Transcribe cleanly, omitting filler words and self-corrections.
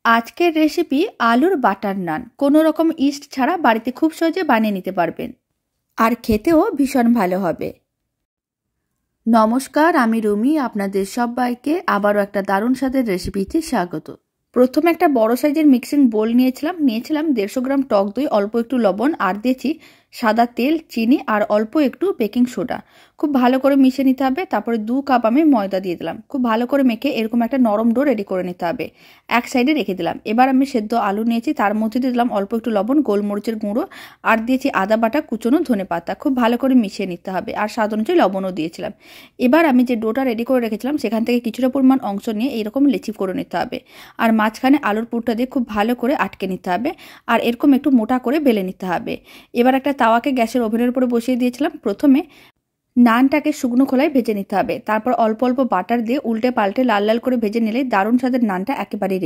আজকের রেসিপি আলুর বাটার নান। কোনো রকম ইস্ট ছাড়া বাড়িতে খুব সহজে বানিয়ে নিতে পারবেন, আর খেতেও ভীষণ ভালো হবে। নমস্কার, আমি রুমি। আপনাদের সবাইকে আবারও একটা দারুণ স্বাদের রেসিপিতে স্বাগত। প্রথমে একটা বড় সাইজের মিক্সিং বোল নিয়েছিলাম 150 গ্রাম টক দই, অল্প একটু লবণ, আর দিয়েছি সাদা তেল, চিনি আর অল্প একটু বেকিং সোডা। খুব ভালো করে মিশিয়ে নিতে হবে। তারপরে 2 কাপ আমি ময়দা দিয়ে দিলাম। খুব ভালো করে মেখে এরকম একটা নরম ডো রেডি করে নিতে হবে। এক সাইডে রেখে দিলাম। এবার আমি সেদ্ধ আলু নিয়েছি, তার মধ্যে দিয়ে দিলাম অল্প একটু লবণ, গোলমরিচের গুঁড়ো, আর দিয়েছি আদা বাটা, কুচনো ধনেপাতা। খুব ভালো করে মিশিয়ে নিতে হবে, আর স্বাদ অনুযায়ী লবণও দিয়েছিলাম। এবার আমি যে ডোটা রেডি করে রেখেছিলাম সেখান থেকে কিছুটা পরিমাণ অংশ নিয়ে এইরকম লেচি করে নিতে হবে, আর মাঝখানে আলুর পুরটা দিয়ে খুব ভালো করে আটকে নিতে হবে, আর এরকম একটু মোটা করে বেলে নিতে হবে। এবার একটা তাওয়াকে গ্যাসের ওভেনের উপরে বসিয়ে দিয়েছিলাম। প্রথমে নানটাকে শুকনো খোলায় ভেজে নিতে হবে, তারপর অল্প অল্প বাটার দিয়ে উল্টে পাল্টে লাল লাল করে ভেজে নিলে দারুণ স্বাদের নানটা একেবারেই